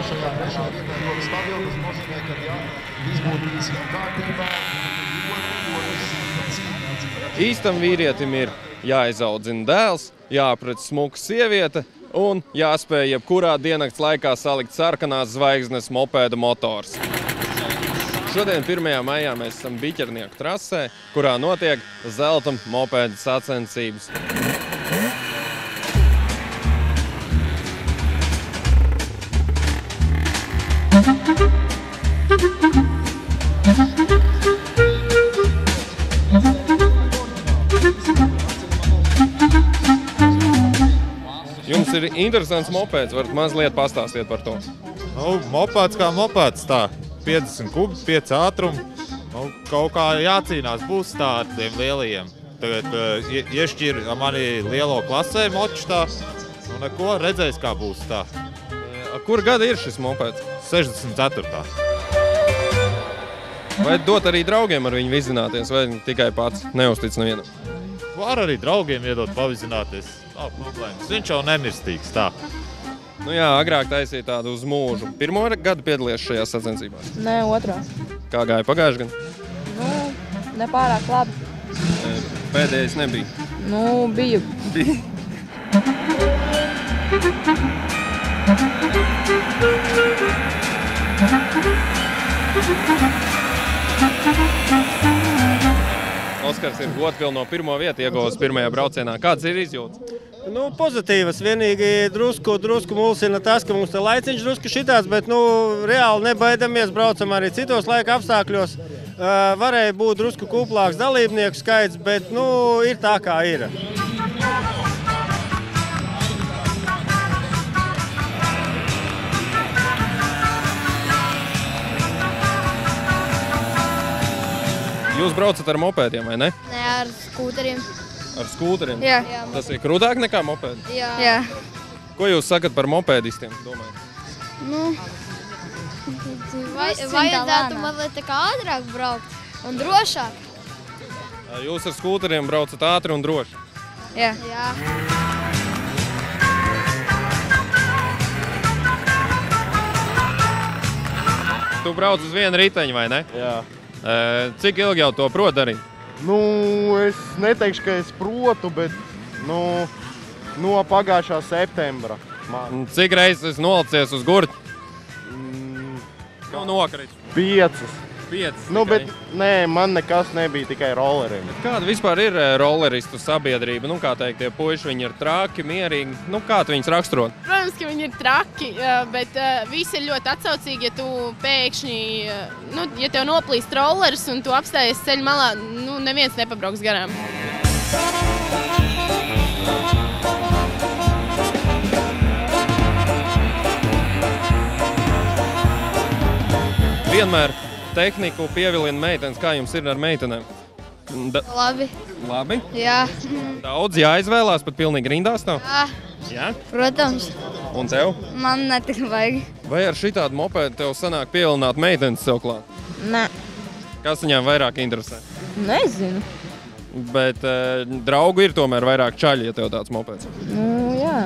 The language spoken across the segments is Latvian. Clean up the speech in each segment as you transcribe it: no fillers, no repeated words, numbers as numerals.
šajā trešā vietā ļoti stabili. Tas nozīmē, ka, ja viss būtu bijis kārtībā, īstam vīrietim ir jāizaudzina dēls, jāapredz smuka sieviete un jāspēj jebkurā diennakts laikā salikt sarkanās zvaigznes mopēda motors. Šodien 1. maijā mēs esam Biķernieku trasē, kurā notiek zelta mopēda sacensības. Jums ir interesants mopēds, varat mazliet pastāstīt par to? Mopēds kā mopēds tā. 50 kubi, 5 ātrumi. Kaut kā jācīnās būs tā ar tiem lielajiem. Tagad iešķir mani lielo klasē moču tā. Neko, redzēs kā būs tā. Kur gada ir šis mopēds? 64. Vai dot arī draugiem ar viņu vizināties, vai tikai pats neuztic nevienam? Var arī draugiem iedot pavizināties. Nav problēmas. Viņš jau nemirstīgs tā. Nu jā, agrāk taisīja tādu uz mūžu. Pirmo gadu piedalījies šajās sacensībās? Nē, otrā. Kā gāja pagājuši gan? Nu, nepārāk labi. Pēdējais nebija? Nu, biju. Oskars ir godpilni no pirmo vietu ieguvis pirmajā braucienā. Kāds ir izjūtas? Nu, pozitīvas. Vienīgi drusku mulsina tas, ka mums te laiciņš drusku šitāds, bet reāli nebaidamies, braucam arī citos laika apstākļos. Varēja būt drusku kuplāks dalībnieku skaits, bet ir tā kā ir. Jūs braucat ar mopēdiem, vai ne? Nē, ar skūteriem. Ar skūteriem? Jā. Tas ir krūtāk nekā mopēdi? Jā. Ko jūs sakat par mopēdistiem, domājat? Vajadzētu mazliet tā kā ātrāk braukt un drošāk. Jūs ar skūteriem braucat ātri un droši? Jā. Tu brauc uz vienu riteņu, vai ne? Jā. Cik ilgi jau to prot darīt? Es neteikšu, ka es protu, bet no pagājušā septembra. Cik reizes esi nolicies uz gurķi? Nokrit. 5. 5 bet nē, man nekas nebija, tikai rolleriem. Kāda vispār ir rolleristu sabiedrība? Kā teikt, tie puiši, viņi ir traki, mierīgi. Kā tu viņus raksturot? Protams, ka viņi ir traki, bet visi ir ļoti atsaucīgi, ja tu pēkšņi, ja tev noplīst rolleris un tu apstājies ceļa malā, neviens nepabrauks garām. Vienmēr tehniku pievilina meitenes. Kā jums ir ar meitenēm? Labi. Labi? Jā. Daudz jāizvēlās, pat pilnīgi rindā stāv? Jā? Protams. Un tev? Man netik vajag. Vai ar šitādu mopēdu tev sanāk pievilināt meitenes sev klāt? Nē. Kas viņām vairāk interesē? Nezinu. Bet draugu ir tomēr vairāk čaļi, ja tev tāds mopēds? Jā.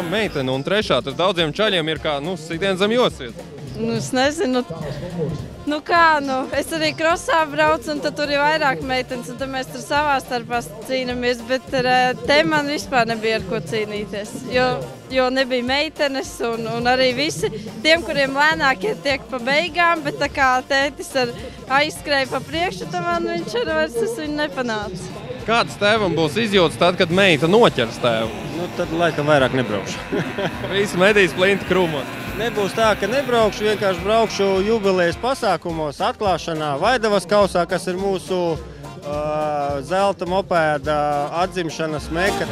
Meitene un trešā, tas daudziem čaļiem ir kā, sitiens zem josviet. Es nezinu. Es arī krosā braucu, un tad tur ir vairāk meitenes, un tad mēs tur savā starpā cīnamies, bet te man vispār nebija ar ko cīnīties, jo nebija meitenes, un arī visi tiem, kuriem lēnākie tiek pa beigām, bet tā kā tētis aizskrēja pa priekšu, tad man viņš vairs viņu nepanāca. Kāds tēvam būs izjūtas tad, kad meita noķers tēvu? Tad laikam vairāk nebraukšu. Visi medīs plinti krūmot. Nebūs tā, ka nebraukšu, vienkārši braukšu jubilejas pasākumos, atklāšanā, Vaidavas kausā, kas ir mūsu zelta mopēda atzimšanas meka.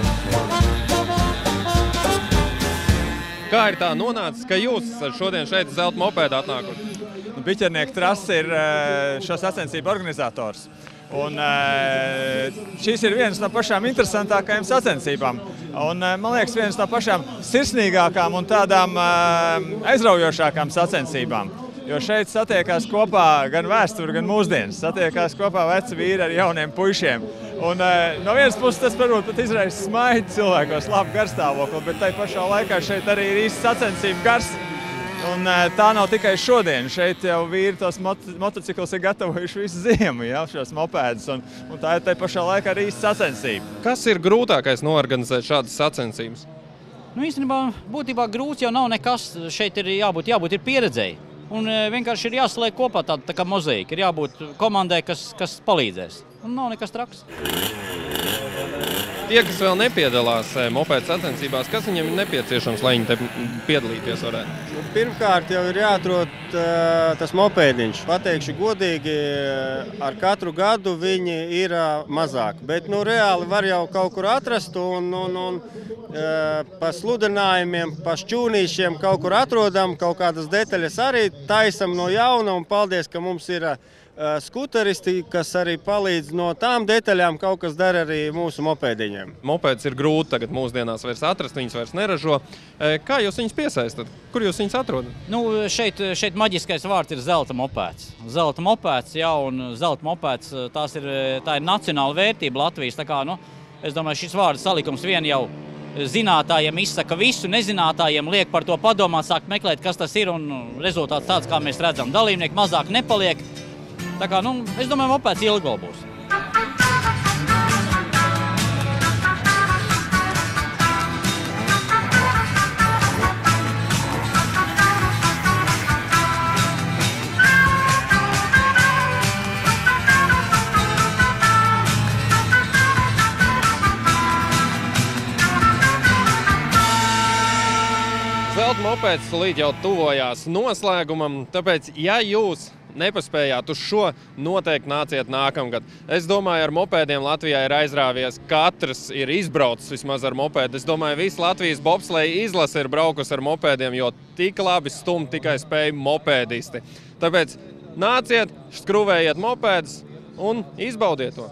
Kā ir tā nonācis, ka jūs šodien šeit zelta mopēda atnākuši? Biķernieku trase ir šo sacensību organizators. Un šīs ir vienas no pašām interesantākajām sacensībām. Un, man liekas, vienas no pašām sirsnīgākām un tādām aizraujošākām sacensībām. Jo šeit satiekās kopā gan vēsture, gan mūsdienas. Satiekās kopā veci vīri ar jauniem puišiem. Un, no vienas puses tas varbūt pat izraisa smaidu cilvēkos, labu garstāvokli, bet tai pašā laikā šeit arī ir īsts sacensību gars. Un tā nav tikai šodien. Šeit jau vīri tos motociklus ir gatavojuši visu ziemu, ja, šos mopēdus. Un tā ir tai pašā laikā arī īsta sacensība. Kas ir grūtākais noorganizēt šādas sacensības? Nu, īstenībā, būtībā grūts jau nav nekas. Šeit ir jābūt pieredzēji. Un vienkārši ir jāsaliek kopā tā kā mozaīka. Ir jābūt komandai, kas palīdzēs. Un nav nekas traks. Tie, kas vēl nepiedalās mopēdu sacensībās, kas viņiem ir nepieciešams, lai viņi te piedalīties varētu? Pirmkārt jau ir jāatrod tas mopēdiņš. Pateikšu godīgi, ar katru gadu viņi ir mazāk. Bet reāli var jau kaut kur atrast un pa sludinājumiem, pa šķūnīšiem kaut kur atrodam, kaut kādas detaļas arī taisam no jauna un paldies, ka mums ir skuteristi, kas arī palīdz no tām detaļām, kaut kas dara arī mūsu mopēdiņiem. Mopēdus ir grūti tagad mūsdienās vairs atrast, viņas vairs neražo. Kā jūs viņus piesaistat? Kur jūs viņus atrodat? Nu, šeit maģiskais vārds ir zelta mopēds. Zelta mopēds, jā, un zelta mopēds, tā ir nacionāla vērtība Latvijas. Tā kā, es domāju, šis vārds salikums vien jau zinātājiem izsaka visu, nezinātājiem liek par to padomāt, sāk meklēt, kas tas ir, un rezultāts tāds, kā mēs redzam, dalībnieki mazāk nepaliek. Tā kā, es domāju, mopēds ilgi vēl būs. Zelta mopēds līdz jau tuvojās noslēgumam, tāpēc, ja jūs nepaspējāt uz šo, noteikti nāciet nākamgad. Es domāju, ar mopēdiem Latvijā ir aizrāvies. Katrs ir izbraucis vismaz ar mopēdu. Es domāju, visa Latvijas bobsleja izlase ir braukusi ar mopēdiem, jo tik labi stumt tikai spēj mopēdisti. Tāpēc nāciet, skruvējiet mopēdus un izbaudiet to.